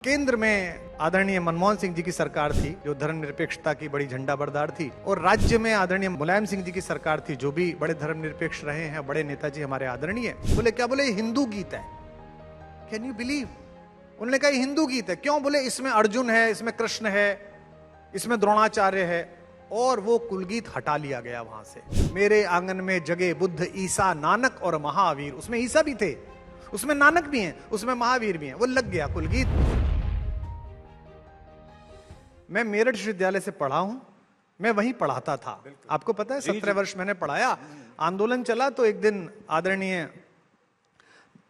केंद्र में आदरणीय मनमोहन सिंह जी की सरकार थी जो धर्मनिरपेक्षता की बड़ी झंडा बरदार थी, और राज्य में आदरणीय मुलायम सिंह जी की सरकार थी जो भी बड़े धर्मनिरपेक्ष रहे हैं, बड़े नेताजी हमारे आदरणीय। बोले क्या? बोले हिंदू गीत है। Can you believe? उन्होंने कहा हिंदू गीत है। क्यों? बोले इसमें अर्जुन है, इसमें कृष्ण है, इसमें द्रोणाचार्य है, और वो कुलगीत हटा लिया गया वहां से। मेरे आंगन में जगे बुद्ध, ईसा, नानक और महावीर। उसमें ईसा भी थे, उसमें नानक भी हैं, उसमें महावीर भी हैं। वो लग गया कुलगीत। मैं मेरठ विश्वविद्यालय से पढ़ा हूं, मैं वहीं पढ़ाता था। आपको पता है 17 वर्ष मैंने पढ़ाया। आंदोलन चला तो एक दिन आदरणीय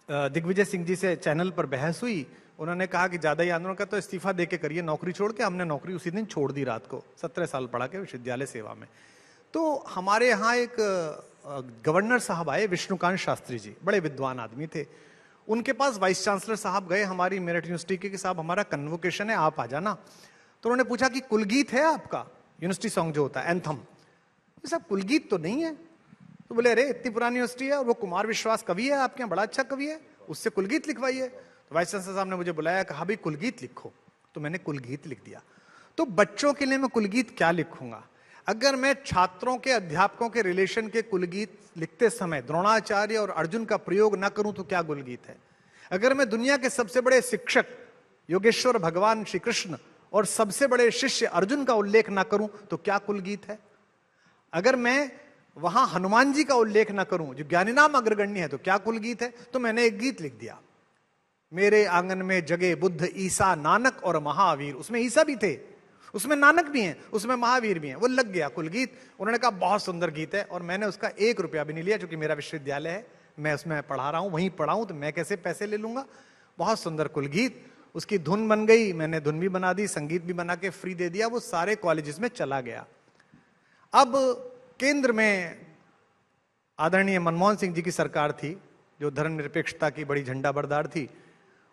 दिग्विजय सिंह जी से चैनल पर बहस हुई। उन्होंने कहा कि ज्यादा ही आंदोलन का तो इस्तीफा देके करिए नौकरी छोड़ के। हमने नौकरी उसी दिन छोड़ दी रात को। 17 साल पढ़ा के विश्वविद्यालय सेवा में। तो हमारे यहाँ एक गवर्नर साहब आए, विष्णुकांत शास्त्री जी, बड़े विद्वान आदमी थे। उनके पास वाइस चांसलर साहब गए हमारी मेरठ यूनिवर्सिटी के कि साहब हमारा कन्वोकेशन है, आप आ जाना। तो उन्होंने पूछा कि कुलगीत है आपका, यूनिवर्सिटी सॉन्ग जो होता है एंथम। साहब कुलगीत तो नहीं है। तो बोले अरे इतनी पुरानी यूनिवर्सिटी है, और वो कुमार विश्वास कवि है आपके यहाँ, बड़ा अच्छा कवि है, उससे कुलगीत लिखवाइए। तो वाइस चांसलर साहब ने मुझे बुलाया, कहा भाई कुलगीत लिखो। तो मैंने कुलगीत लिख दिया। तो बच्चों के लिए मैं कुलगीत क्या लिखूंगा? अगर मैं छात्रों के, अध्यापकों के रिलेशन के कुलगीत लिखते समय द्रोणाचार्य और अर्जुन का प्रयोग ना करूं तो क्या कुलगीत है? अगर मैं दुनिया के सबसे बड़े शिक्षक योगेश्वर भगवान श्री कृष्ण और सबसे बड़े शिष्य अर्जुन का उल्लेख ना करूं तो क्या कुलगीत है? अगर मैं वहां हनुमान जी का उल्लेख ना करूं जो ज्ञानीनाम अग्रगण्य है तो क्या कुलगीत है? तो मैंने एक गीत लिख दिया, मेरे आंगन में जगे बुद्ध, ईसा, नानक और महावीर। उसमें ईसा भी थे, उसमें नानक भी हैं, उसमें महावीर भी हैं। वो लग गया कुलगीत। उन्होंने कहा बहुत सुंदर गीत है, और मैंने उसका 1 रुपया भी नहीं लिया, क्योंकि मेरा विश्वविद्यालय है, मैं उसमें पढ़ा रहा हूं, वहीं पढ़ाऊं, तो मैं कैसे पैसे ले लूंगा। बहुत सुंदर कुलगीत। उसकी धुन बन गई, मैंने धुन भी बना दी, संगीत भी बना के फ्री दे दिया, वो सारे कॉलेजेस में चला गया। अब केंद्र में आदरणीय मनमोहन सिंह जी की सरकार थी जो धर्मनिरपेक्षता की बड़ी झंडा बरदार थी,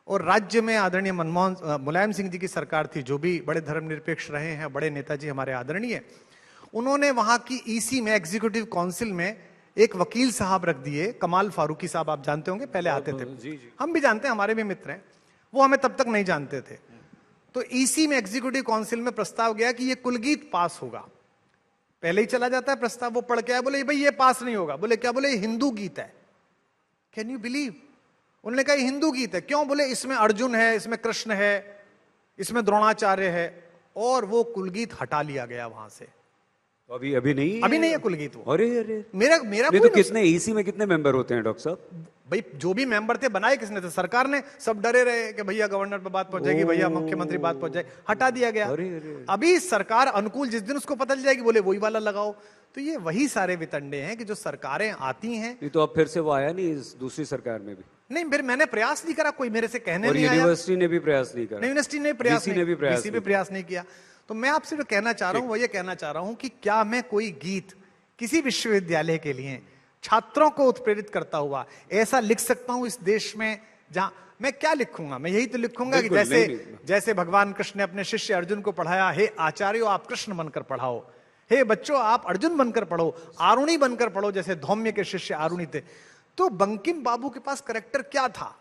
और राज्य में आदरणीय मुलायम सिंह जी की सरकार थी जो भी बड़े धर्मनिरपेक्ष रहे हैं, बड़े नेताजी हमारे आदरणीय। उन्होंने वहां की ईसी में, एग्जीक्यूटिव काउंसिल में एक वकील साहब रख दिए, कमाल फारूकी साहब, आप जानते होंगे, पहले आते थे। जी। हम भी जानते हैं, हमारे भी मित्र हैं, वो हमें तब तक नहीं जानते थे। तो ईसी में, एग्जीक्यूटिव काउंसिल में प्रस्ताव गया कि ये कुलगीत पास होगा। पहले ही चला जाता है प्रस्ताव, वो पढ़ के आया, बोले भाई ये पास नहीं होगा। बोले क्या? बोले हिंदू गीत है। Can you believe? उन्होंने कहा हिंदू गीत है। क्यों? बोले इसमें अर्जुन है, इसमें कृष्ण है, इसमें द्रोणाचार्य है, और वो कुलगीत हटा लिया गया वहां से। तो अभी नहीं है कुलगीत वो। अरे अरे मेरा तो कितने ईसी में कितने मेंबर होते हैं डॉक्टर साहब? भाई जो भी मेंबर थे बनाए किसने थे? सरकार ने। सब डरे रहे कि भैया गवर्नर पे बात पहुंच जाएगी, भैया मुख्यमंत्री बात पहुंच जाएगी, हटा दिया गया। अभी सरकार अनुकूल जिस दिन उसको पता चल जाएगी, बोले वही वाला लगाओ। तो ये वही सारे वितंडे हैं कि जो सरकारें आती हैं। नहीं तो अब फिर से वो आया नहीं इस दूसरी सरकार में भी? नहीं, फिर मैंने प्रयास नहीं करा, कोई मेरे से कहने नहीं आया। यूनिवर्सिटी ने भी प्रयास नहीं करा? यूनिवर्सिटी ने प्रयास नहीं किया। तो मैं आपसे जो कहना चाह रहा हूं वो ये कहना चाह रहा हूं कि क्या मैं कोई गीत किसी विश्वविद्यालय के लिए छात्रों को उत्प्रेरित करता हुआ ऐसा लिख सकता हूं इस देश में? जहां मैं क्या लिखूंगा? मैं यही तो लिखूंगा कि जैसे भगवान कृष्ण ने अपने शिष्य अर्जुन को पढ़ाया, हे आचार्यों आप कृष्ण बनकर पढ़ाओ, हे बच्चों आप अर्जुन बनकर पढ़ो, आरुणि बनकर पढ़ो, जैसे धौम्य के शिष्य आरुणि थे। तो बंकिम बाबू के पास कैरेक्टर क्या था?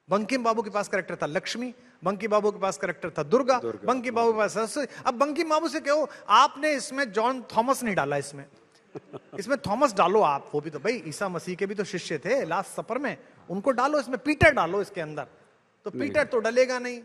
बंकिम बाबू के पास कैरेक्टर था लक्ष्मी, बंकिम बाबू के पास कैरेक्टर था दुर्गा, बंकिम बाबू के पास सरस्वती। अब बंकिम बाबू से कहो आपने इसमें जॉन थॉमस नहीं डाला, इसमें थॉमस डालो आप। वो भी तो भाई ईसा मसीह के भी तो शिष्य थे लास्ट सफर में, उनको डालो इसमें, पीटर डालो इसके अंदर। तो पीटर तो डलेगा नहीं।